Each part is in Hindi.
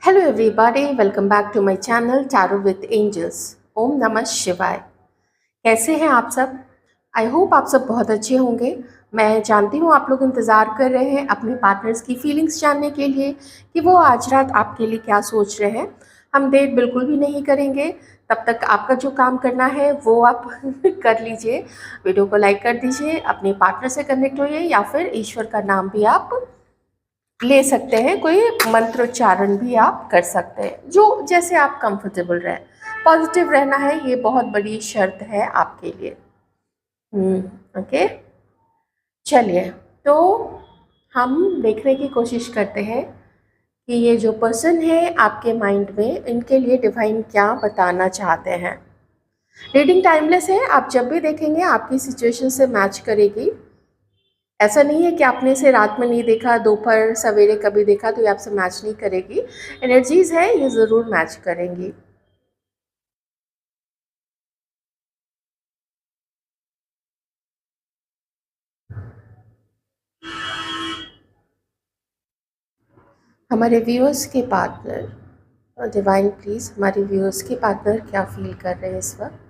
Hello everybody, welcome back to my channel Tarot with Angels. ओम नमः शिवाय। कैसे हैं आप सब? आई होप आप सब बहुत अच्छे होंगे। मैं जानती हूँ आप लोग इंतज़ार कर रहे हैं अपने पार्टनर्स की फीलिंग्स जानने के लिए कि वो आज रात आपके लिए क्या सोच रहे हैं। हम देर बिल्कुल भी नहीं करेंगे। तब तक आपका जो काम करना है वो आप कर लीजिए। वीडियो को लाइक कर दीजिए, अपने पार्टनर से कनेक्ट होइए या फिर ईश्वर का नाम भी आप ले सकते हैं, कोई मंत्रोच्चारण भी आप कर सकते हैं, जो जैसे आप कंफर्टेबल रहें। पॉजिटिव रहना है, ये बहुत बड़ी शर्त है आपके लिए। ओके, चलिए तो हम देखने की कोशिश करते हैं कि ये जो पर्सन है आपके माइंड में, इनके लिए डिवाइन क्या बताना चाहते हैं। रीडिंग टाइमलेस है, आप जब भी देखेंगे आपकी सिचुएशन से मैच करेगी। ऐसा नहीं है कि आपने इसे रात में नहीं देखा, दोपहर सवेरे कभी देखा तो ये आपसे मैच नहीं करेगी। एनर्जीज है, ये ज़रूर मैच करेंगी। हमारे व्यूअर्स के पार्टनर, डिवाइन प्लीज़ हमारे व्यूअर्स के पार्टनर क्या फील कर रहे हैं इस वक्त।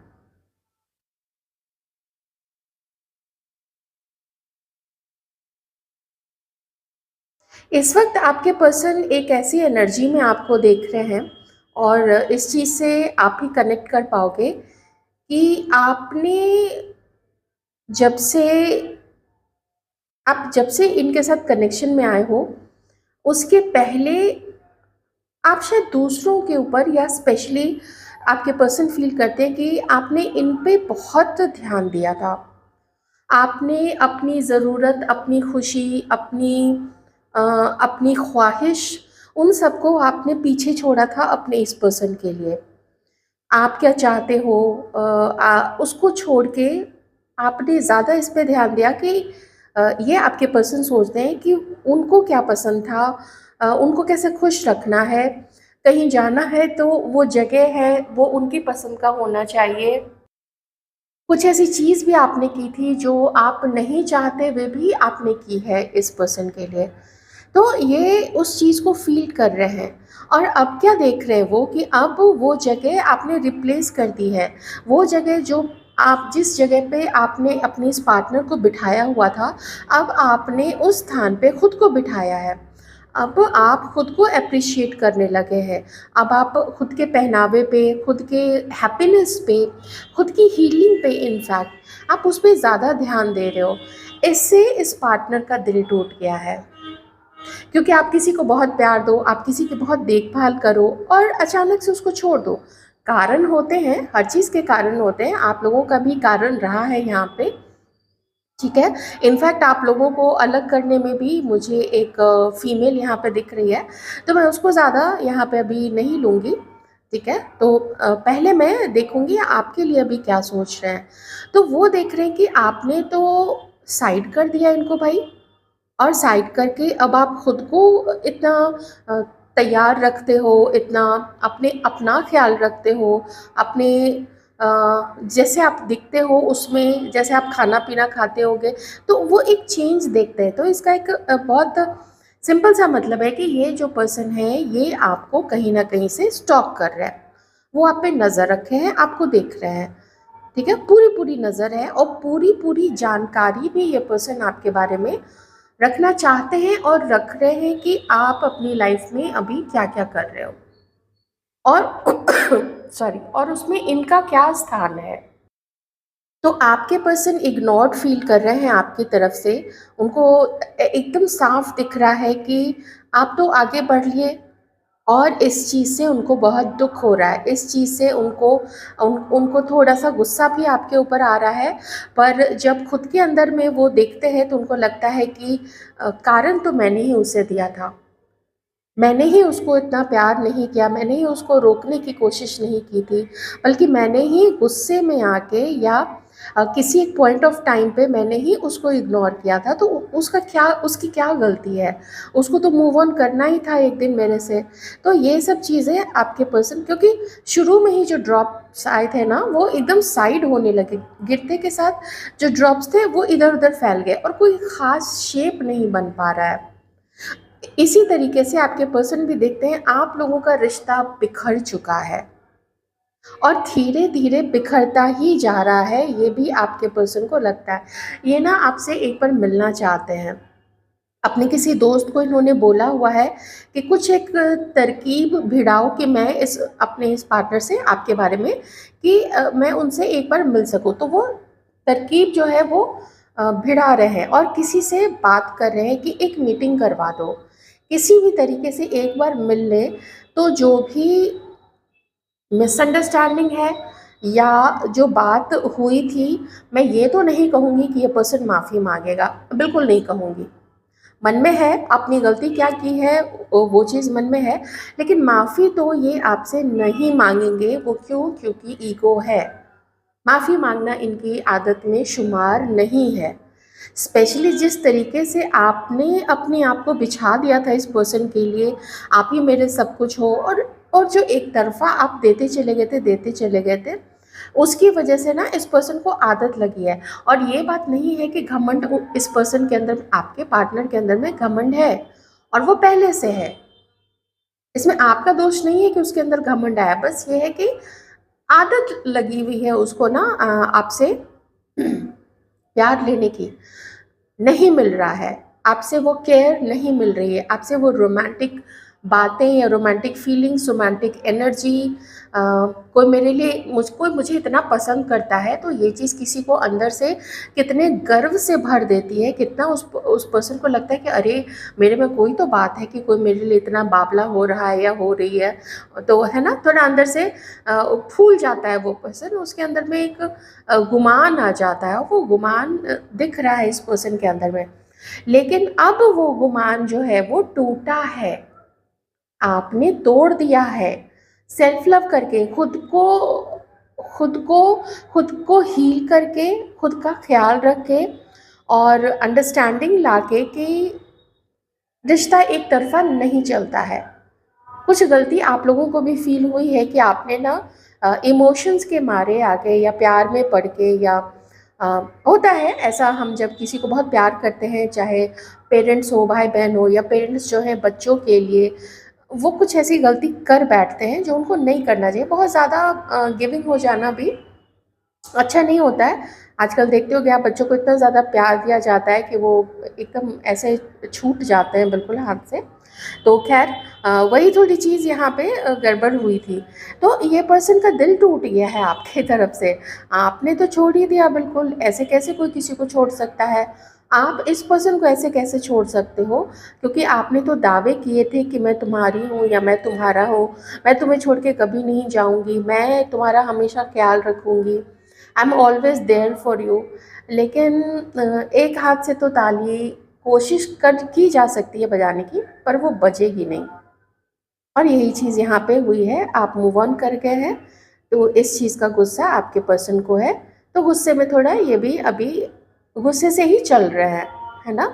इस वक्त आपके पर्सन एक ऐसी एनर्जी में आपको देख रहे हैं और इस चीज़ से आप ही कनेक्ट कर पाओगे कि जब से जब से इनके साथ कनेक्शन में आए हो, उसके पहले आप शायद दूसरों के ऊपर या स्पेशली आपके पर्सन फील करते हैं कि आपने इन पे बहुत ध्यान दिया था। आपने अपनी ज़रूरत, अपनी खुशी, अपनी ख्वाहिश, उन सबको आपने पीछे छोड़ा था अपने इस पर्सन के लिए। आप क्या चाहते हो, उसको छोड़ के आपने ज़्यादा इस पे ध्यान दिया कि ये आपके पर्सन सोचते हैं कि उनको क्या पसंद था, उनको कैसे खुश रखना है, कहीं जाना है तो वो जगह है वो उनकी पसंद का होना चाहिए। कुछ ऐसी चीज़ भी आपने की थी जो आप नहीं चाहते हुए भी आपने की है इस पर्सन के लिए। तो ये उस चीज़ को फ़ील कर रहे हैं और अब क्या देख रहे हैं वो कि अब वो जगह आपने रिप्लेस कर दी है। वो जगह जो आप जिस जगह पे आपने अपने इस पार्टनर को बिठाया हुआ था, अब आपने उस स्थान पे खुद को बिठाया है। अब आप खुद को एप्रिशिएट करने लगे हैं। अब आप खुद के पहनावे पे, खुद के हैप्पीनेस पे, खुद की हीलिंग पे इनफैक्ट आप उस पे ज़्यादा ध्यान दे रहे हो। इससे इस पार्टनर का दिल टूट गया है क्योंकि आप किसी को बहुत प्यार दो, आप किसी की बहुत देखभाल करो और अचानक से उसको छोड़ दो। कारण होते हैं, हर चीज़ के कारण होते हैं, आप लोगों का भी कारण रहा है यहाँ पे, ठीक है। इनफैक्ट आप लोगों को अलग करने में भी मुझे एक फीमेल यहाँ पे दिख रही है, तो मैं उसको ज़्यादा यहाँ पे अभी नहीं लूँगी, ठीक है। तो पहले मैं देखूँगी आपके लिए अभी क्या सोच रहे हैं। तो वो देख रहे हैं कि आपने तो साइड कर दिया इनको भाई, और साइड करके अब आप खुद को इतना अ, तैयार रखते हो, इतना अपना ख्याल रखते हो, अपने जैसे आप दिखते हो उसमें, जैसे आप खाना पीना खाते होगे तो वो एक चेंज देखते हैं। तो इसका एक बहुत सिंपल सा मतलब है कि ये जो पर्सन है ये आपको कहीं ना कहीं से स्टॉक कर रहा है। वो आप पे नज़र रखे हैं, आपको देख रहे हैं, ठीक है। पूरी पूरी नज़र है और पूरी पूरी जानकारी भी ये पर्सन आपके बारे में रखना चाहते हैं और रख रहे हैं कि आप अपनी लाइफ में अभी क्या क्या कर रहे हो और सॉरी, और उसमें इनका क्या स्थान है। तो आपके पर्सन इग्नोर्ड फील कर रहे हैं आपकी तरफ से। उनको एकदम साफ दिख रहा है कि आप तो आगे बढ़ लिए और इस चीज़ से उनको बहुत दुख हो रहा है। इस चीज़ से उनको थोड़ा सा गुस्सा भी आपके ऊपर आ रहा है। पर जब खुद के अंदर में वो देखते हैं तो उनको लगता है कि कारण तो मैंने ही उसे दिया था, मैंने ही उसको इतना प्यार नहीं किया, मैंने ही उसको रोकने की कोशिश नहीं की थी, बल्कि मैंने ही गुस्से में आके या किसी एक पॉइंट ऑफ टाइम पे मैंने ही उसको इग्नोर किया था। तो उसकी क्या गलती है, उसको तो मूव ऑन करना ही था एक दिन मेरे से। तो ये सब चीज़ें आपके पर्सन, क्योंकि शुरू में ही जो ड्रॉप्स आए थे ना वो एकदम साइड होने लगे, गिरते के साथ जो ड्रॉप्स थे वो इधर उधर फैल गए और कोई ख़ास शेप नहीं बन पा रहा है। इसी तरीके से आपके पर्सन भी देखते हैं आप लोगों का रिश्ता बिखर चुका है और धीरे धीरे बिखरता ही जा रहा है, ये भी आपके पर्सन को लगता है। ये ना आपसे एक बार मिलना चाहते हैं। अपने किसी दोस्त को इन्होंने बोला हुआ है कि कुछ एक तरकीब भिड़ाओ कि मैं इस पार्टनर से आपके बारे में कि मैं उनसे एक बार मिल सकूं। तो वो तरकीब जो है वो भिड़ा रहे हैं और किसी से बात कर रहे हैं कि एक मीटिंग करवा दो, किसी भी तरीके से एक बार मिल ले। तो जो भी मिसअंडरस्टैंडिंग है या जो बात हुई थी, मैं ये तो नहीं कहूँगी कि ये पर्सन माफ़ी मांगेगा, बिल्कुल नहीं कहूँगी। मन में है, अपनी गलती क्या की है वो चीज़ मन में है, लेकिन माफ़ी तो ये आपसे नहीं मांगेंगे। वो क्यों? क्योंकि ईगो है। माफ़ी मांगना इनकी आदत में शुमार नहीं है। स्पेशली जिस तरीके से आपने अपने आप को बिछा दिया था इस पर्सन के लिए, आप ही मेरे सब कुछ हो, और जो एक तरफ़ा आप देते चले गए थे, उसकी वजह से ना इस पर्सन को आदत लगी है। और ये बात नहीं है कि घमंड इस पर्सन के अंदर, आपके पार्टनर के अंदर में घमंड है और वो पहले से है। इसमें आपका दोष नहीं है कि उसके अंदर घमंड आया, बस ये है कि आदत लगी हुई है उसको ना आपसे प्यार लेने की, नहीं मिल रहा है। आपसे वो केयर नहीं मिल रही है, आपसे वो रोमांटिक बातें या रोमांटिक फीलिंग्स, रोमांटिक एनर्जी, कोई मुझे इतना पसंद करता है, तो ये चीज़ किसी को अंदर से कितने गर्व से भर देती है, कितना उस पर्सन को लगता है कि अरे मेरे में कोई तो बात है कि कोई मेरे लिए इतना बावला हो रहा है या हो रही है। तो है ना, थोड़ा अंदर से फूल जाता है वो पर्सन, उसके अंदर में एक गुमान आ जाता है, वो गुमान दिख रहा है इस पर्सन के अंदर में। लेकिन अब वो गुमान जो है वो टूटा है, आपने तोड़ दिया है। सेल्फ लव करके खुद को खुद को हील करके, खुद का ख्याल रख के और अंडरस्टैंडिंग लाके कि रिश्ता एक तरफा नहीं चलता है। कुछ गलती आप लोगों को भी फील हुई है कि आपने ना इमोशंस के मारे आके या प्यार में पड़ के या अ, होता है ऐसा, हम जब किसी को बहुत प्यार करते हैं, चाहे पेरेंट्स हो, भाई बहन हो, या पेरेंट्स जो हैं बच्चों के लिए, वो कुछ ऐसी गलती कर बैठते हैं जो उनको नहीं करना चाहिए। बहुत ज़्यादा गिविंग हो जाना भी अच्छा नहीं होता है। आजकल देखते हो कि आप बच्चों को इतना ज़्यादा प्यार दिया जाता है कि वो एकदम ऐसे छूट जाते हैं बिल्कुल हाथ से। तो खैर वही थोड़ी चीज़ यहाँ पे गड़बड़ हुई थी। तो ये पर्सन का दिल टूट गया है आपकी तरफ से। आपने तो छोड़ ही दिया बिल्कुल, ऐसे कैसे कोई किसी को छोड़ सकता है? आप इस पर्सन को ऐसे कैसे छोड़ सकते हो? क्योंकि आपने तो दावे किए थे कि मैं तुम्हारी हूँ या मैं तुम्हारा हूँ, मैं तुम्हें छोड़ के कभी नहीं जाऊँगी, मैं तुम्हारा हमेशा ख्याल रखूँगी, I am always there for you. लेकिन एक हाथ से तो ताली कोशिश कर की जा सकती है बजाने की, पर वो बजेगी नहीं। और यही चीज़ यहाँ पे हुई है, आप मूव ऑन कर गए हैं, तो इस चीज़ का गुस्सा आपके पर्सन को है। तो गुस्से में थोड़ा ये भी अभी गुस्से से ही चल रहे हैं, है ना?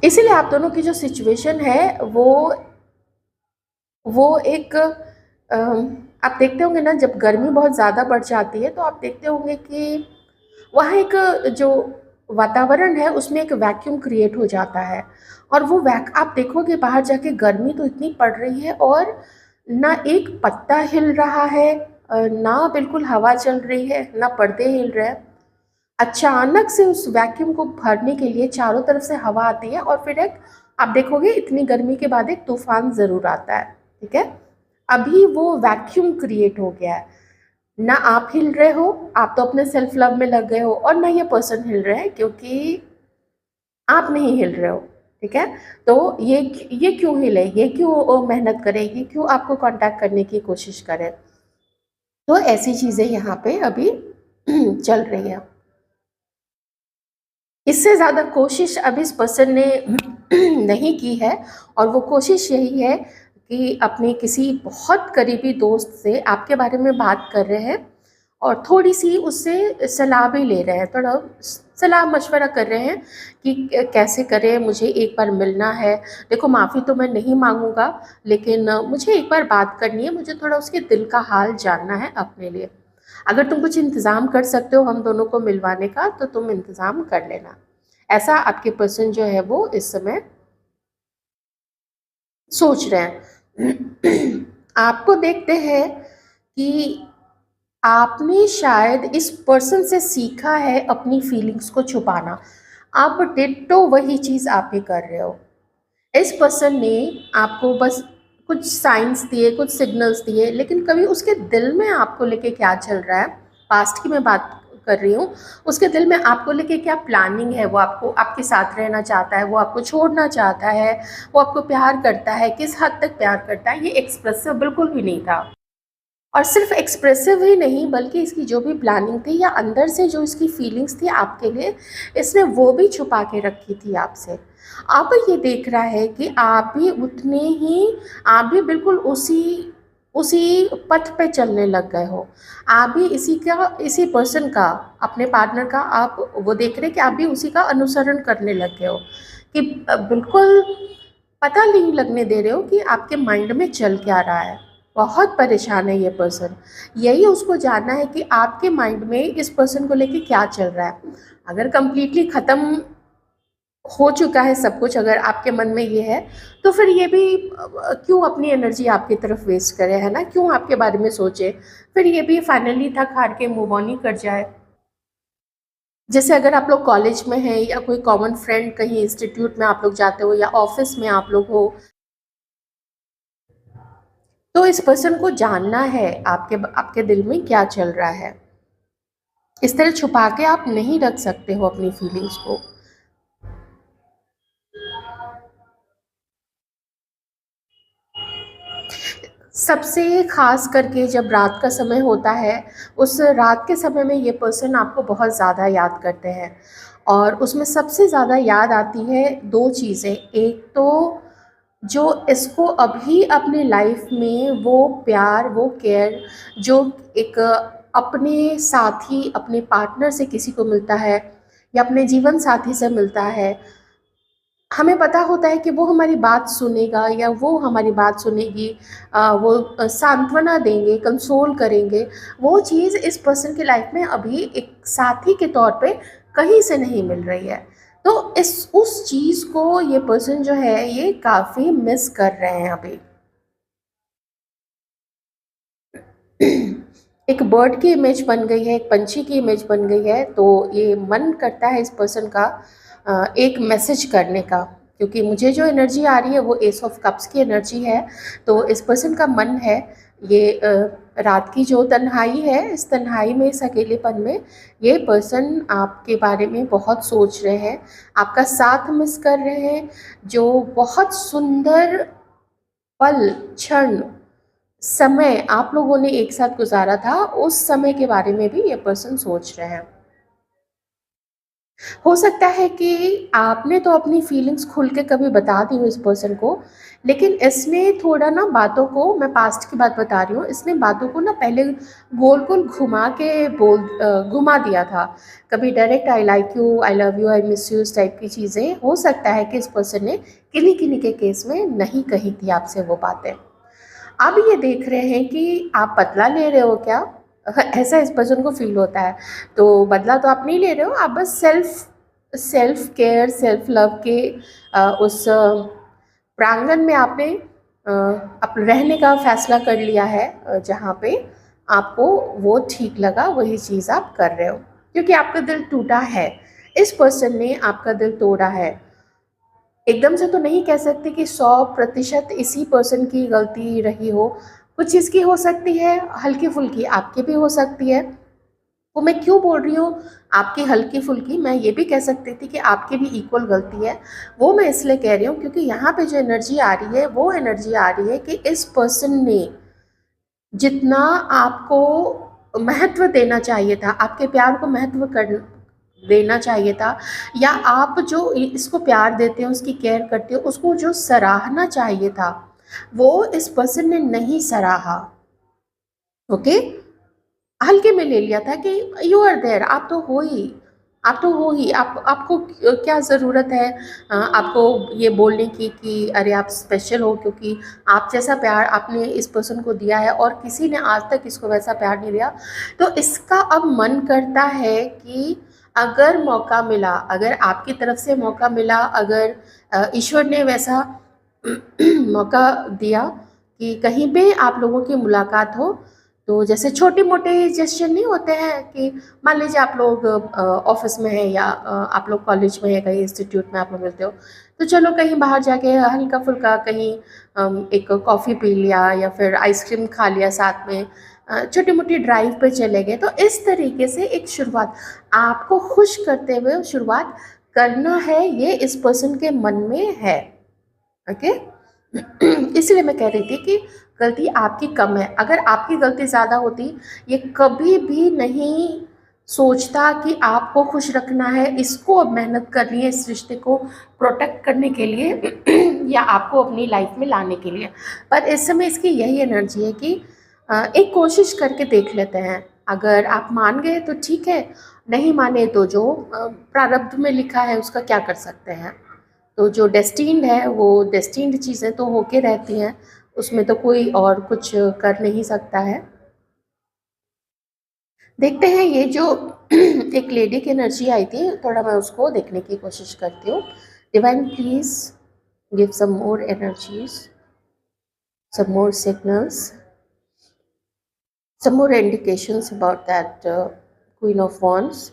इसीलिए आप दोनों की जो सिचुएशन है वो एक आप देखते होंगे ना, जब गर्मी बहुत ज़्यादा बढ़ जाती है तो आप देखते होंगे कि वहाँ एक जो वातावरण है उसमें एक वैक्यूम क्रिएट हो जाता है। और वो आप देखोगे बाहर जाके, गर्मी तो इतनी पड़ रही है और ना एक पत्ता हिल रहा है, ना बिल्कुल हवा चल रही है, ना पर्दे हिल रहे हैं। अचानक से उस वैक्यूम को भरने के लिए चारों तरफ से हवा आती है और फिर एक, आप देखोगे इतनी गर्मी के बाद एक तूफान ज़रूर आता है, ठीक है? अभी वो वैक्यूम क्रिएट हो गया है। ना आप हिल रहे हो, आप तो अपने सेल्फ लव में लग गए हो, और ना ये पर्सन हिल रहे हैं क्योंकि आप नहीं हिल रहे हो, ठीक है? तो ये क्यों हिले, ये क्यों मेहनत करे, ये क्यों आपको कांटेक्ट करने की कोशिश करे? तो ऐसी चीज़ें यहाँ पे अभी चल रही हैं। इससे ज़्यादा कोशिश अब इस पर्सन ने नहीं की है, और वो कोशिश यही है कि अपने किसी बहुत करीबी दोस्त से आपके बारे में बात कर रहे हैं और थोड़ी-सी उससे सलाह भी ले रहे हैं, थोड़ा सलाह-मशवरा कर रहे हैं कि कैसे करें, मुझे एक बार मिलना है। देखो, माफ़ी तो मैं नहीं माँगूँगा, लेकिन मुझे एक बार बात करनी है, मुझे थोड़ा उसके दिल का हाल जानना है अपने लिए। अगर तुम कुछ इंतज़ाम कर सकते हो हम दोनों को मिलवाने का, तो तुम इंतज़ाम कर लेना। ऐसा आपके पर्सन जो है वो इस समय सोच रहे हैं। आपको देखते हैं कि आपने शायद इस पर्सन से सीखा है अपनी फीलिंग्स को छुपाना। आप डिट्टो वही चीज़ आप भी कर रहे हो। इस पर्सन ने आपको बस कुछ साइंस दिए, कुछ सिग्नल्स दिए, लेकिन कभी उसके दिल में आपको लेके क्या चल रहा है, पास्ट की मैं बात कर रही हूँ, उसके दिल में आपको लेके क्या प्लानिंग है, वो आपको आपके साथ रहना चाहता है, वो आपको छोड़ना चाहता है, वो आपको प्यार करता है, किस हद तक प्यार करता है, ये एक्सप्रेसिव बिल्कुल भी नहीं था। और सिर्फ एक्सप्रेसिव ही नहीं, बल्कि इसकी जो भी प्लानिंग थी या अंदर से जो इसकी फीलिंग्स थी आपके लिए, इसने वो भी छुपा के रखी थी आपसे। अब ये देख रहा है कि आप भी उतने ही, आप भी बिल्कुल उसी उसी पथ पे चलने लग गए हो। आप भी इसी पर्सन का, अपने पार्टनर का, आप वो देख रहे हैं कि आप भी उसी का अनुसरण करने लग गए हो, कि बिल्कुल पता नहीं लगने दे रहे हो कि आपके माइंड में चल क्या रहा है। बहुत परेशान है ये पर्सन। यही उसको जानना है कि आपके माइंड में इस पर्सन को लेके क्या चल रहा है। अगर कंप्लीटली ख़त्म हो चुका है सब कुछ, अगर आपके मन में ये है, तो फिर ये भी क्यों अपनी एनर्जी आपकी तरफ वेस्ट करे, है ना, क्यों आपके बारे में सोचे। फिर ये भी फाइनली थक हार के मूव ऑन ही कर जाए। जैसे अगर आप लोग कॉलेज में हैं, या कोई कॉमन फ्रेंड कहीं इंस्टीट्यूट में आप लोग जाते हो, या ऑफिस में आप लोग हो, तो इस पर्सन को जानना है आपके आपके दिल में क्या चल रहा है। इस तरह छुपा के आप नहीं रख सकते हो अपनी फीलिंग्स को। सबसे खास करके जब रात का समय होता है, उस रात के समय में ये पर्सन आपको बहुत ज़्यादा याद करते हैं, और उसमें सबसे ज़्यादा याद आती है दो चीज़ें। एक तो जो इसको अभी अपने लाइफ में वो प्यार, वो केयर जो एक अपने साथी, अपने पार्टनर से किसी को मिलता है, या अपने जीवन साथी से मिलता है, हमें पता होता है कि वो हमारी बात सुनेगा या वो हमारी बात सुनेगी, वो सांत्वना देंगे, कंसोल करेंगे। वो चीज़ इस पर्सन की लाइफ में अभी एक साथी के तौर पे कहीं से नहीं मिल रही है। तो इस उस चीज़ को ये पर्सन जो है ये काफ़ी मिस कर रहे हैं अभी। एक बर्ड की इमेज बन गई है, एक पंछी की इमेज बन गई है, तो ये मन करता है इस पर्सन का एक मैसेज करने का, क्योंकि मुझे जो एनर्जी आ रही है वो एस ऑफ कप्स की एनर्जी है। तो इस पर्सन का मन है, ये रात की जो तन्हाई है, इस तन्हाई में, इस अकेलेपन में, ये पर्सन आपके बारे में बहुत सोच रहे हैं, आपका साथ मिस कर रहे हैं। जो बहुत सुंदर पल, क्षण, समय आप लोगों ने एक साथ गुजारा था, उस समय के बारे में भी ये पर्सन सोच रहे हैं। हो सकता है कि आपने तो अपनी फीलिंग्स खुल के कभी बता दी हो इस पर्सन को, लेकिन इसने थोड़ा ना बातों को, मैं पास्ट की बात बता रही हूँ, इसने बातों को ना पहले गोल गोल घुमा के घुमा दिया था। कभी direct I like you, I love you, I miss you, इस टाइप की चीज़ें हो सकता है कि इस पर्सन ने किन्हीं किन्हीं के केस में नहीं कही थी आपसे वो बातें। अब ये देख रहे हैं कि आप बदला ले रहे हो क्या। ऐसा इस पर्सन को फील होता है। तो बदला तो आप नहीं ले रहे हो, आप बस self self care, self love के उस प्रांगण में आपने अप रहने का फैसला कर लिया है, जहाँ पे आपको वो ठीक लगा वही चीज़ आप कर रहे हो, क्योंकि आपका दिल टूटा है। इस पर्सन ने आपका दिल तोड़ा है। एकदम से तो नहीं कह सकते कि 100% इसी पर्सन की गलती रही हो। कुछ इसकी हो सकती है, हल्की-फुल्की आपकी भी हो सकती है। वो मैं क्यों बोल रही हूँ आपकी हल्की-फुल्की, मैं ये भी कह सकती थी कि आपकी भी इक्वल गलती है। वो मैं इसलिए कह रही हूँ क्योंकि यहाँ पे जो एनर्जी आ रही है, वो एनर्जी आ रही है कि इस पर्सन ने जितना आपको महत्व देना चाहिए था, आपके प्यार को महत्व कर देना चाहिए था, या आप जो इसको प्यार देते हो, उसकी केयर करते हो, उसको जो सराहना चाहिए था, वो इस पर्सन ने नहीं सराहा। ओके, हल्के में ले लिया था कि यू आर देयर, आप तो हो ही, आप तो हो ही, आपको क्या ज़रूरत है आपको ये बोलने की कि अरे आप स्पेशल हो, क्योंकि आप जैसा प्यार आपने इस पर्सन को दिया है और किसी ने आज तक इसको वैसा प्यार नहीं दिया। तो इसका अब मन करता है कि अगर मौका मिला, अगर आपकी तरफ से मौका मिला, अगर ईश्वर ने वैसा मौका दिया कि कहीं पे आप लोगों की मुलाकात हो, तो जैसे छोटे मोटे जेस्चर नहीं होते हैं कि मान लीजिए आप लोग ऑफिस में हैं या आप लोग कॉलेज में हैं, कहीं इंस्टीट्यूट में आप लोग मिलते हो, तो चलो कहीं बाहर जाके हल्का फुल्का कहीं एक कॉफ़ी पी लिया या फिर आइसक्रीम खा लिया साथ में, छोटी मोटी ड्राइव पे चले गए। तो इस तरीके से एक शुरुआत आपको खुश करते हुए शुरुआत करना है, ये इस पर्सन के मन में है। ओके इसलिए मैं कह रही थी कि गलती आपकी कम है। अगर आपकी गलती ज़्यादा होती, ये कभी भी नहीं सोचता कि आपको खुश रखना है, इसको अब मेहनत करनी है इस रिश्ते को प्रोटेक्ट करने के लिए या आपको अपनी लाइफ में लाने के लिए। पर इस समय इसकी यही एनर्जी है कि एक कोशिश करके देख लेते हैं। अगर आप मान गए तो ठीक है, नहीं माने तो जो प्रारब्ध में लिखा है उसका क्या कर सकते हैं। तो जो डेस्टिन्ड है वो डेस्टिन्ड चीज़ें तो होके रहती हैं, उसमें तो कोई और कुछ कर नहीं सकता है। देखते हैं ये जो एक लेडी की एनर्जी आई थी, थोड़ा मैं उसको देखने की कोशिश करती हूँ। Divine please give some more energies, some more signals, some more indications about that Queen of Wands.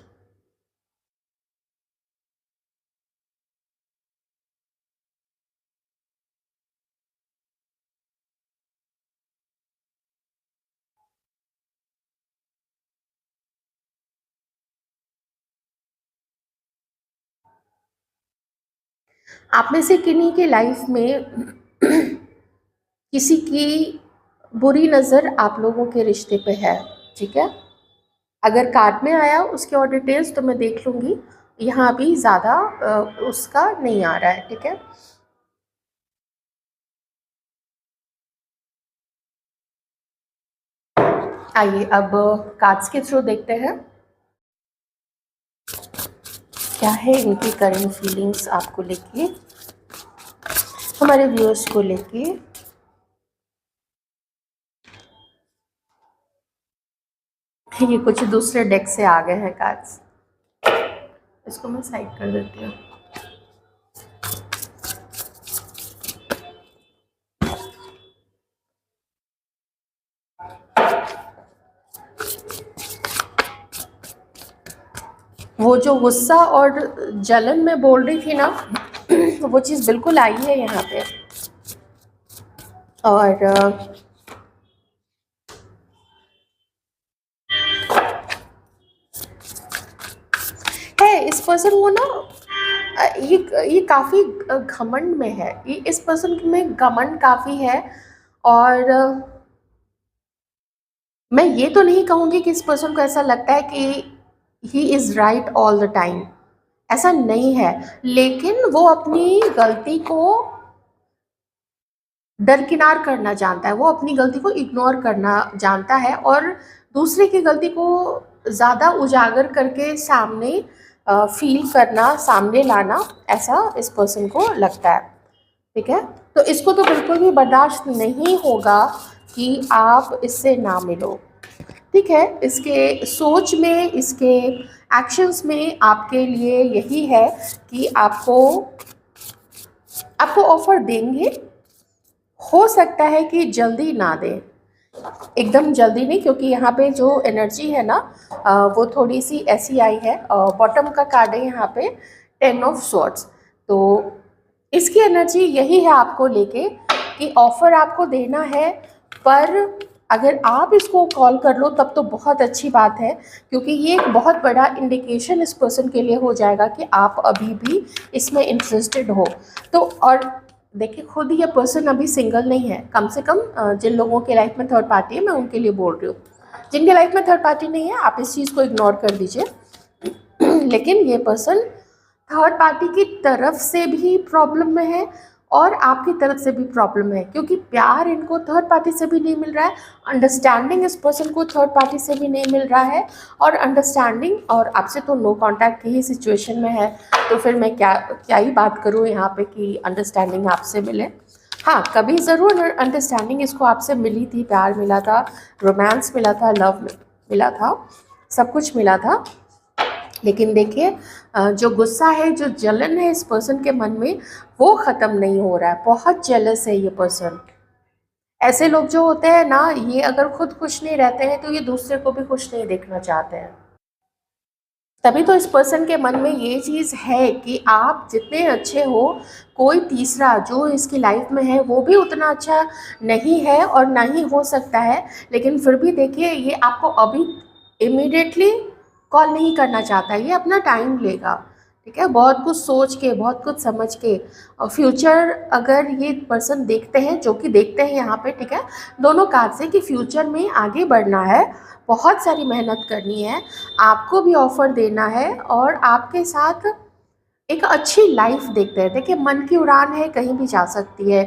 आप में से किन्हीं की लाइफ में किसी की बुरी नज़र आप लोगों के रिश्ते पे है, ठीक है। अगर कार्ड में आया उसके और डिटेल्स तो मैं देख लूँगी, यहाँ भी ज़्यादा उसका नहीं आ रहा है, ठीक है। आइए अब कार्ड्स के थ्रू देखते हैं क्या है इनकी करंट फीलिंग्स आपको लेके, हमारे व्यूअर्स को लेके। ये कुछ दूसरे डेक से आ गए हैं कार्ड्स, इसको मैं साइड कर देती हूँ। वो जो गुस्सा और जलन में बोल रही थी ना, वो चीज़ बिल्कुल आई है यहाँ पे। और है इस पर्सन को ना, ये काफ़ी घमंड में है, ये इस पर्सन में घमंड काफ़ी है। और मैं ये तो नहीं कहूँगी कि इस पर्सन को ऐसा लगता है कि he is right all the time, ऐसा नहीं है। लेकिन वो अपनी गलती को दरकिनार करना जानता है, वो अपनी गलती को इग्नोर करना जानता है और दूसरे की गलती को ज़्यादा उजागर करके सामने फील करना, सामने लाना, ऐसा इस पर्सन को लगता है, ठीक है। तो इसको तो बिल्कुल भी बर्दाश्त नहीं होगा कि आप इससे ना मिलो, ठीक है। इसके सोच में, इसके एक्शंस में आपके लिए यही है कि आपको ऑफर देंगे, हो सकता है कि जल्दी ना दें, एकदम जल्दी नहीं, क्योंकि यहाँ पे जो एनर्जी है ना वो थोड़ी सी ऐसी आई है। बॉटम का कार्ड है यहाँ पे 10 ऑफ स्वॉर्ड्स, तो इसकी एनर्जी यही है आपको लेके कि ऑफर आपको देना है, पर अगर आप इसको कॉल कर लो तब तो बहुत अच्छी बात है, क्योंकि ये एक बहुत बड़ा इंडिकेशन इस पर्सन के लिए हो जाएगा कि आप अभी भी इसमें इंटरेस्टेड हो। तो और देखिए, खुद ये पर्सन अभी सिंगल नहीं है, कम से कम जिन लोगों के लाइफ में थर्ड पार्टी है मैं उनके लिए बोल रही हूँ। जिनके लाइफ में थर्ड पार्टी नहीं है आप इस चीज़ को इग्नोर कर दीजिए। लेकिन ये पर्सन थर्ड पार्टी की तरफ से भी प्रॉब्लम में है और आपकी तरफ से भी प्रॉब्लम है, क्योंकि प्यार इनको थर्ड पार्टी से भी नहीं मिल रहा है, अंडरस्टैंडिंग इस पर्सन को थर्ड पार्टी से भी नहीं मिल रहा है, और अंडरस्टैंडिंग और आपसे तो नो कांटेक्ट की ही सिचुएशन में है। तो फिर मैं क्या ही बात करूँ यहाँ पे कि अंडरस्टैंडिंग आपसे मिले। हाँ, कभी ज़रूर अंडरस्टैंडिंग इसको आपसे मिली थी, प्यार मिला था, रोमांस मिला था, लव मिला था, सब कुछ मिला था, लेकिन देखिए जो गुस्सा है, जो जलन है इस पर्सन के मन में, वो ख़त्म नहीं हो रहा है। बहुत जेलस है ये पर्सन। ऐसे लोग जो होते हैं ना, ये अगर खुद खुश नहीं रहते हैं तो ये दूसरे को भी खुश नहीं देखना चाहते हैं। तभी तो इस पर्सन के मन में ये चीज़ है कि आप जितने अच्छे हो, कोई तीसरा जो इसकी लाइफ में है वो भी उतना अच्छा नहीं है और ना ही हो सकता है। लेकिन फिर भी देखिए, ये आपको अभी इमीडिएटली कॉल नहीं करना चाहता, ये अपना टाइम लेगा। ठीक है, बहुत कुछ सोच के, बहुत कुछ समझ के। और फ्यूचर अगर ये पर्सन देखते हैं, जो कि देखते हैं यहाँ पे, ठीक है, दोनों कार्ड से कि फ्यूचर में आगे बढ़ना है, बहुत सारी मेहनत करनी है, आपको भी ऑफ़र देना है और आपके साथ एक अच्छी लाइफ देखते हैं। देखिए, मन की उड़ान है, कहीं भी जा सकती है।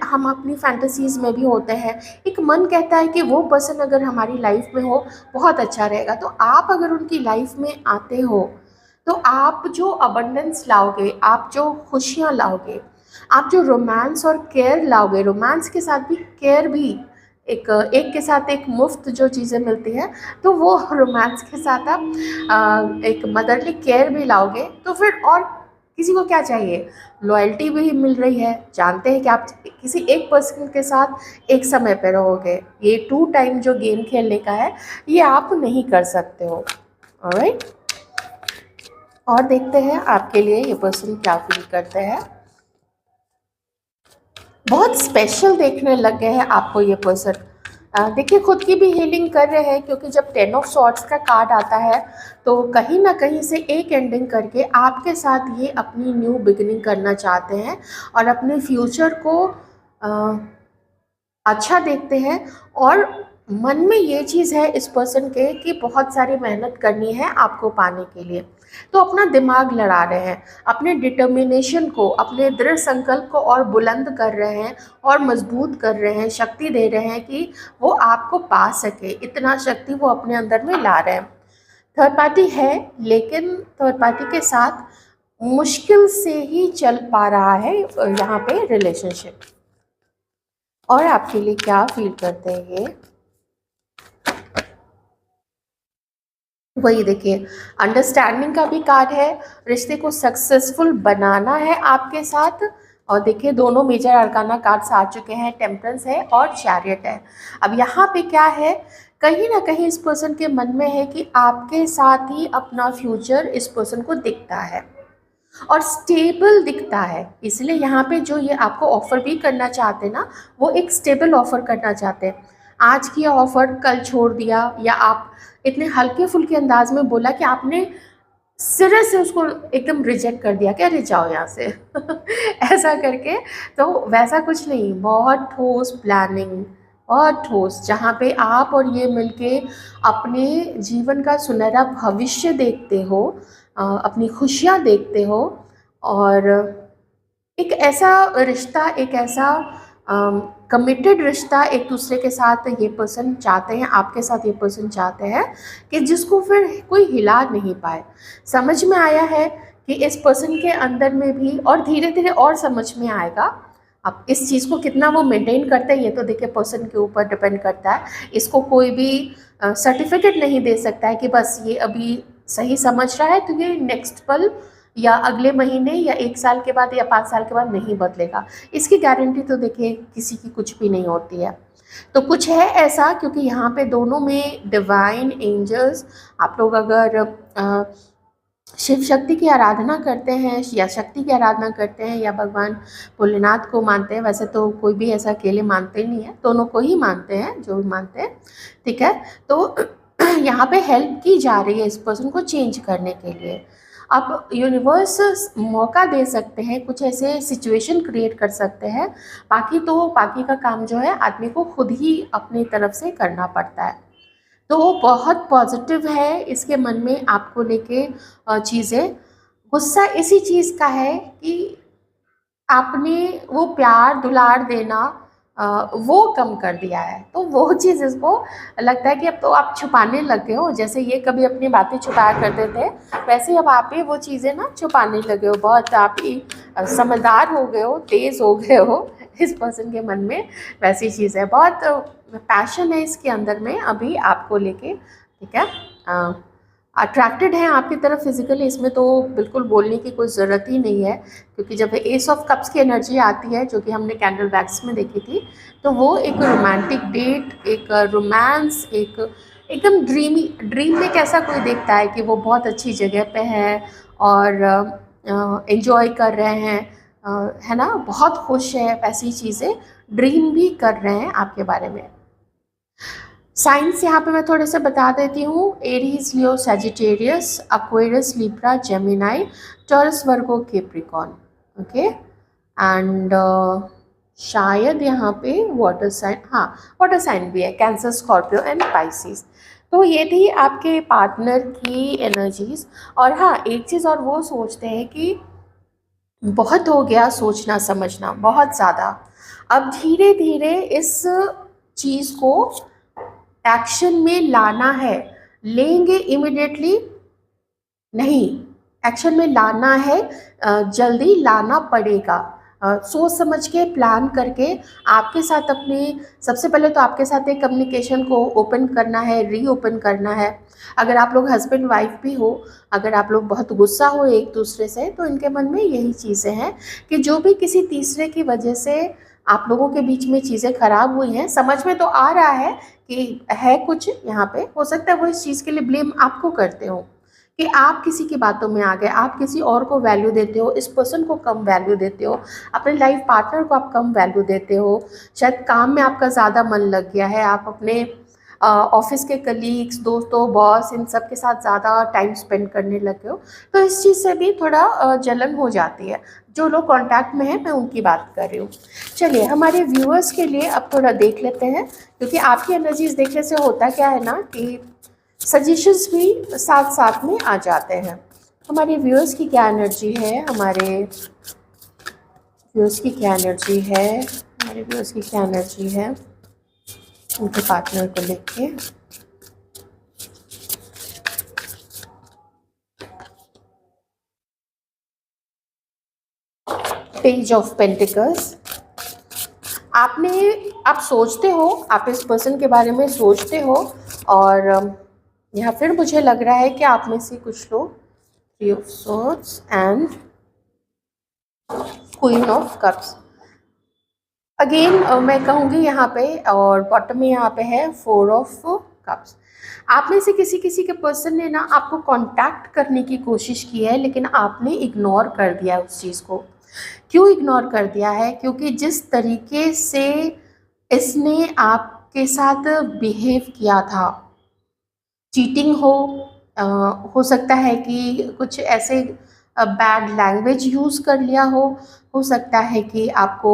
हम अपनी फैंटेसीज़ में भी होते हैं। एक मन कहता है कि वो पर्सन अगर हमारी लाइफ में हो, बहुत अच्छा रहेगा। तो आप अगर उनकी लाइफ में आते हो, तो आप जो अबंडेंस लाओगे, आप जो खुशियाँ लाओगे, आप जो रोमांस और केयर लाओगे, रोमांस के साथ भी केयर भी, एक एक के साथ एक मुफ्त जो चीज़ें मिलती हैं, तो वो रोमांस के साथ आप एक मदरली केयर भी लाओगे, तो फिर और किसी को क्या चाहिए। लॉयल्टी भी मिल रही है, जानते हैं कि आप किसी एक पर्सन के साथ एक समय पे रहोगे। ये टू टाइम जो गेम खेलने का है, ये आप नहीं कर सकते हो। ऑलराइट, और देखते हैं आपके लिए ये पर्सन क्या फील करते हैं। बहुत स्पेशल देखने लग गए हैं आपको ये पर्सन। देखिए, खुद की भी हीलिंग कर रहे हैं, क्योंकि जब 10 ऑफ सॉर्ड्स का कार्ड आता है तो कहीं ना कहीं से एक एंडिंग करके आपके साथ ये अपनी न्यू बिगिनिंग करना चाहते हैं और अपने फ्यूचर को अ, अच्छा देखते हैं। और मन में ये चीज़ है इस पर्सन के कि बहुत सारी मेहनत करनी है आपको पाने के लिए, तो अपना दिमाग लड़ा रहे हैं, अपने डिटर्मिनेशन को, अपने दृढ़ संकल्प को और बुलंद कर रहे हैं और मजबूत कर रहे हैं, शक्ति दे रहे हैं कि वो आपको पा सके। इतना शक्ति वो अपने अंदर में ला रहे हैं। थर्ड पार्टी है, लेकिन थर्ड पार्टी के साथ मुश्किल से ही चल पा रहा है यहाँ पे रिलेशनशिप। और आपके लिए क्या फील करते हैं ये, वही देखिए, अंडरस्टैंडिंग का भी कार्ड है, रिश्ते को सक्सेसफुल बनाना है आपके साथ। और देखिए, दोनों मेजर अरकाना कार्ड्स आ चुके हैं, टेम्परेंस है और चैरियट है। अब यहाँ पे क्या है, कहीं ना कहीं इस पर्सन के मन में है कि आपके साथ ही अपना फ्यूचर इस पर्सन को दिखता है और स्टेबल दिखता है। इसलिए यहाँ पे जो ये आपको ऑफ़र भी करना चाहते हैं ना, वो एक स्टेबल ऑफ़र करना चाहते हैं। आज किया ऑफ़र कल छोड़ दिया, या आप इतने हल्के फुल्के अंदाज में बोला कि आपने सिरे से उसको एकदम रिजेक्ट कर दिया, क्या अरे जाओ यहाँ से ऐसा करके। तो वैसा कुछ नहीं, बहुत ठोस प्लानिंग, बहुत ठोस, जहाँ पे आप और ये मिलके अपने जीवन का सुनहरा भविष्य देखते हो, अपनी खुशियाँ देखते हो। और एक ऐसा रिश्ता, एक ऐसा कमिटेड रिश्ता एक दूसरे के साथ ये पर्सन चाहते हैं, आपके साथ ये पर्सन चाहते हैं कि जिसको फिर कोई हिला नहीं पाए। समझ में आया है कि इस पर्सन के अंदर में भी, और धीरे धीरे और समझ में आएगा। अब इस चीज़ को कितना वो मेंटेन करते हैं, ये तो देखिए पर्सन के ऊपर डिपेंड करता है। इसको कोई भी सर्टिफिकेट नहीं दे सकता है कि बस ये अभी सही समझ रहा है तो ये नेक्स्ट पल या अगले महीने या 1 साल के बाद या 5 साल के बाद नहीं बदलेगा। इसकी गारंटी तो देखिए किसी की कुछ भी नहीं होती है। तो कुछ है ऐसा, क्योंकि यहाँ पे दोनों में डिवाइन एंजल्स, आप लोग अगर शिव शक्ति की आराधना करते हैं या शक्ति की आराधना करते हैं या भगवान भोलेनाथ को मानते हैं, वैसे तो कोई भी ऐसा अकेले मानते नहीं है, दोनों को ही मानते हैं जो भी मानते हैं। ठीक है, तो यहाँ पे हेल्प की जा रही है इस पर्सन को चेंज करने के लिए। अब यूनिवर्स मौका दे सकते हैं, कुछ ऐसे सिचुएशन क्रिएट कर सकते हैं, बाकी का काम जो है आदमी को खुद ही अपनी तरफ से करना पड़ता है। तो वो बहुत पॉजिटिव है इसके मन में आपको लेके चीज़ें। गुस्सा इसी चीज़ का है कि आपने वो प्यार दुलार देना वो कम कर दिया है, तो वो चीज़ इसको लगता है कि अब तो आप छुपाने लग गए हो। जैसे ये कभी अपनी बातें छुपाया करते थे, वैसे अब आप ही वो चीज़ें ना छुपाने लगे हो। बहुत आप ही समझदार हो गए हो, तेज़ हो गए हो इस पर्सन के मन में, वैसी चीज़ है। बहुत पैशन है इसके अंदर में अभी आपको लेके। ठीक है, अट्रैक्टेड हैं आपकी तरफ फिजिकली, इसमें तो बिल्कुल बोलने की कोई ज़रूरत ही नहीं है, क्योंकि जब एस ऑफ कप्स की एनर्जी आती है जो कि हमने कैंडल बैग्स में देखी थी, तो वो एक रोमांटिक डेट, एक रोमांस, एक एकदम ड्रीमी, ड्रीम में कैसा कोई देखता है कि वो बहुत अच्छी जगह पे है और एंजॉय कर रहे हैं, है ना, बहुत खुश है, वैसी चीज़ें ड्रीम भी कर रहे हैं आपके बारे में। साइंस यहाँ पे मैं थोड़े से बता देती हूँ। Aries, Leo, Sagittarius, Aquarius, Libra, Gemini, taurus, Virgo, Capricorn. Okay, and शायद यहाँ पे वाटर साइन, हाँ वाटर साइन भी है, कैंसर, स्कॉर्पियो एंड पाइसिस। तो ये थी आपके पार्टनर की एनर्जीज। और हाँ, एक चीज़ और वो सोचते हैं कि बहुत हो गया सोचना समझना, बहुत ज़्यादा, अब धीरे धीरे इस चीज़ को एक्शन में लाना है। लेंगे इमिडिएटली नहीं, एक्शन में लाना है, जल्दी लाना पड़ेगा। सोच समझ के प्लान करके आपके साथ अपने, सबसे पहले तो आपके साथ एक कम्युनिकेशन को ओपन करना है, रीओपन करना है। अगर आप लोग हस्बैंड वाइफ भी हो, अगर आप लोग बहुत गुस्सा हो एक दूसरे से, तो इनके मन में यही चीज़ें हैं कि जो भी किसी तीसरे की वजह से आप लोगों के बीच में चीज़ें खराब हुई हैं, समझ में तो आ रहा है कि है कुछ यहाँ पे, हो सकता है वो इस चीज़ के लिए ब्लेम आपको करते हो कि आप किसी की बातों में आ गए, आप किसी और को वैल्यू देते हो, इस पर्सन को कम वैल्यू देते हो, अपने लाइफ पार्टनर को आप कम वैल्यू देते हो, शायद काम में आपका ज़्यादा मन लग गया है, आप अपने ऑफिस के कलीग्स, दोस्तों, बॉस, इन सब के साथ ज़्यादा टाइम स्पेंड करने लगे हो। तो इस चीज़ से भी थोड़ा जलन हो जाती है। जो लोग कांटेक्ट में हैं, मैं उनकी बात कर रही हूँ। चलिए, हमारे व्यूअर्स के लिए अब थोड़ा देख लेते हैं, क्योंकि आपकी एनर्जीज देखने से होता क्या है ना कि सजेशंस भी साथ साथ में आ जाते हैं। हमारे व्यूअर्स की क्या एनर्जी है, हमारे व्यूअर्स की क्या एनर्जी है, हमारे व्यूअर्स की क्या एनर्जी है उनके पार्टनर को लेके। Page of pentacles. आप सोचते हो, आप इस पर्सन के बारे में सोचते हो, और यहाँ फिर मुझे लग रहा है कि आप में से कुछ लोग three of swords and queen of cups. Again मैं कहूँगी यहाँ पे, और बॉटम में यहाँ पे है फोर ऑफ कप्स। आप में से किसी के पर्सन ने ना आपको कांटेक्ट करने की कोशिश की है, लेकिन आपने इग्नोर कर दिया उस चीज़ को। क्यों इग्नोर कर दिया है? क्योंकि जिस तरीके से इसने आपके साथ बिहेव किया था, चीटिंग हो सकता है कि कुछ ऐसे बैड लैंग्वेज यूज़ कर लिया हो सकता है कि आपको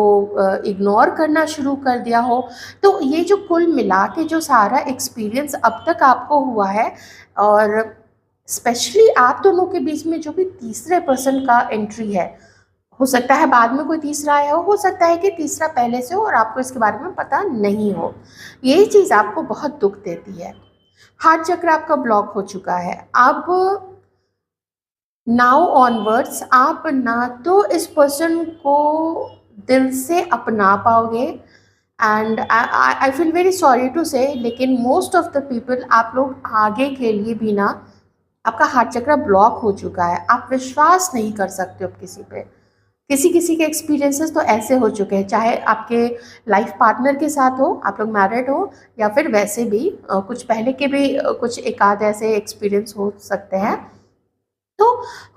इग्नोर करना शुरू कर दिया हो। तो ये जो कुल मिला के जो सारा एक्सपीरियंस अब तक आपको हुआ है, और स्पेशली आप दोनों के बीच में जो भी तीसरे पर्सन का एंट्री है, हो सकता है बाद में कोई तीसरा आया हो सकता है कि तीसरा पहले से हो और आपको इसके बारे में पता नहीं हो। यही चीज़ आपको बहुत दुख देती है। हार्ट चक्र आपका ब्लॉक हो चुका है। अब नाउ ऑनवर्ड्स आप ना तो इस पर्सन को दिल से अपना पाओगे, and I feel very sorry to say, लेकिन मोस्ट ऑफ द पीपल, आप लोग आगे के लिए भी ना, आपका हार्ट चक्र ब्लॉक हो चुका है। आप विश्वास नहीं कर सकते हो किसी पे। किसी के एक्सपीरियंसेस तो ऐसे हो चुके हैं, चाहे आपके लाइफ पार्टनर के साथ हो, आप लोग मैरिड हो, या फिर वैसे भी कुछ पहले के भी कुछ एक आध ऐसे एक्सपीरियंस हो सकते हैं। तो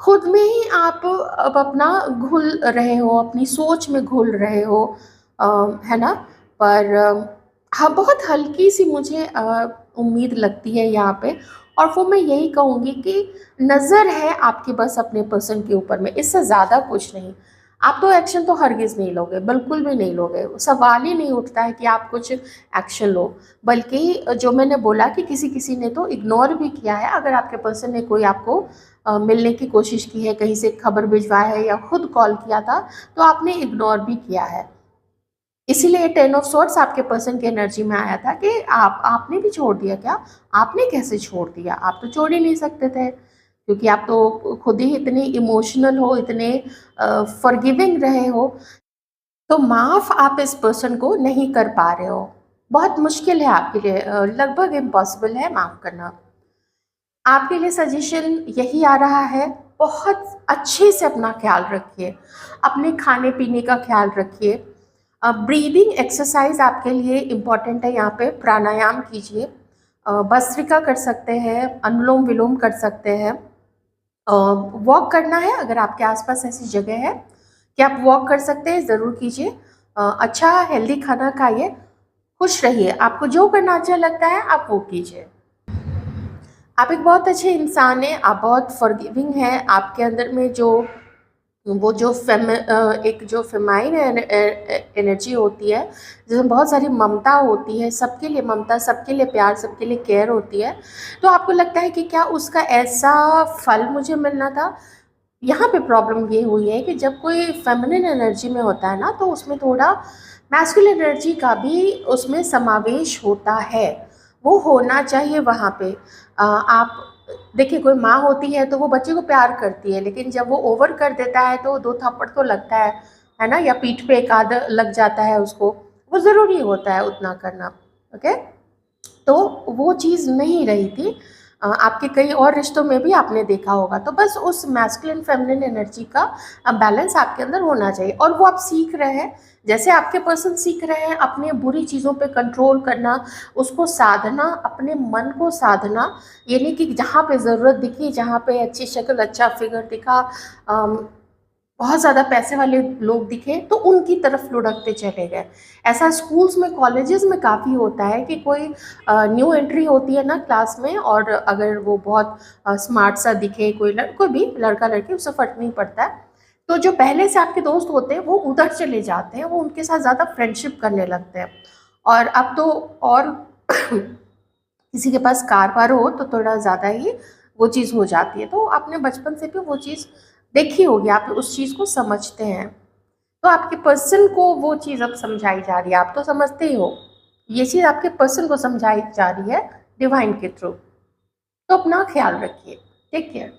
खुद में ही आप अब अपना घुल रहे हो, अपनी सोच में घुल रहे हो, है ना। पर हाँ, बहुत हल्की सी मुझे उम्मीद लगती है यहाँ पे, और वो मैं यही कहूँगी कि नज़र है आपकी बस अपने पर्सन के ऊपर में, इससे ज़्यादा कुछ नहीं। आप तो एक्शन तो हरगिज़ नहीं लोगे, बिल्कुल भी नहीं लोगे, सवाल ही नहीं उठता है कि आप कुछ एक्शन लो। बल्कि जो मैंने बोला कि किसी ने तो इग्नोर भी किया है। अगर आपके पर्सन ने कोई आपको मिलने की कोशिश की है, कहीं से खबर भिजवाया है या खुद कॉल किया था, तो आपने इग्नोर भी किया है। इसीलिए 10 ऑफ सॉर्ड्स आपके पर्सन की एनर्जी में आया था कि आपने भी छोड़ दिया क्या? आपने कैसे छोड़ दिया? आप तो छोड़ ही नहीं सकते थे, क्योंकि आप तो खुद ही इतने इमोशनल हो, इतने फॉरगिविंग रहे हो। तो माफ़ आप इस पर्सन को नहीं कर पा रहे हो। बहुत मुश्किल है आपके लिए, लगभग इम्पॉसिबल है माफ़ करना। आपके लिए सजेशन यही आ रहा है, बहुत अच्छे से अपना ख्याल रखिए, अपने खाने पीने का ख्याल रखिए। ब्रीदिंग एक्सरसाइज आपके लिए इम्पॉर्टेंट है, यहाँ पे प्राणायाम कीजिए, भस्त्रिका कर सकते हैं, अनुलोम विलोम कर सकते हैं, वॉक करना है अगर आपके आसपास ऐसी जगह है कि आप वॉक कर सकते हैं, ज़रूर कीजिए। अच्छा हेल्दी खाना खाइए, खुश रहिए, आपको जो करना अच्छा लगता है आप वो कीजिए। आप एक बहुत अच्छे इंसान हैं, आप बहुत फॉरगिविंग हैं, आपके अंदर में जो वो जो एक जो फेमाइन एनर्जी होती है, जिसमें बहुत सारी ममता होती है, सबके लिए ममता, सबके लिए प्यार, सबके लिए केयर होती है, तो आपको लगता है कि क्या उसका ऐसा फल मुझे मिलना था। यहाँ पे प्रॉब्लम ये हुई है कि जब कोई फेमिनिन एनर्जी में होता है ना, तो उसमें थोड़ा मैस्कुलिन एनर्जी का भी उसमें समावेश होता है, वो होना चाहिए वहाँ पे। आप देखिए, कोई माँ होती है तो वो बच्चे को प्यार करती है, लेकिन जब वो ओवर कर देता है तो दो थप्पड़ तो लगता है ना, या पीठ पे एक आध लग जाता है उसको, वो ज़रूरी होता है उतना करना। ओके, तो वो चीज़ नहीं रही थी। आपके कई और रिश्तों में भी आपने देखा होगा, तो बस उस मैस्कुलिन फेमिनिन एनर्जी का बैलेंस आपके अंदर होना चाहिए, और वो आप सीख रहे हैं। जैसे आपके पर्सन सीख रहे हैं अपने बुरी चीज़ों पे कंट्रोल करना, उसको साधना, अपने मन को साधना, ये नहीं कि जहाँ पे ज़रूरत दिखी, जहाँ पे अच्छी शक्ल, अच्छा फिगर दिखा, बहुत ज़्यादा पैसे वाले लोग दिखे तो उनकी तरफ लुढ़कते चले गए। ऐसा स्कूल्स में, कॉलेजेस में काफ़ी होता है कि कोई न्यू एंट्री होती है ना क्लास में, और अगर वो बहुत स्मार्ट सा दिखे, कोई भी लड़का लड़की, उससे फ़र्क नहीं पड़ता है, तो जो पहले से आपके दोस्त होते हैं वो उधर चले जाते हैं, वो उनके साथ ज़्यादा फ्रेंडशिप करने लगते हैं। और अब तो और किसी के पास कार वार हो तो थोड़ा ज़्यादा ही वो चीज़ हो जाती है। तो आपने बचपन से भी वो चीज़ देखी होगी, आप उस चीज़ को समझते हैं, तो आपके पर्सन को वो चीज़ अब समझाई जा रही है, आप तो समझते ही हो, ये चीज़ आपके पर्सन को समझाई जा रही है डिवाइन के थ्रू। तो अपना ख्याल रखिए, टेक केयर।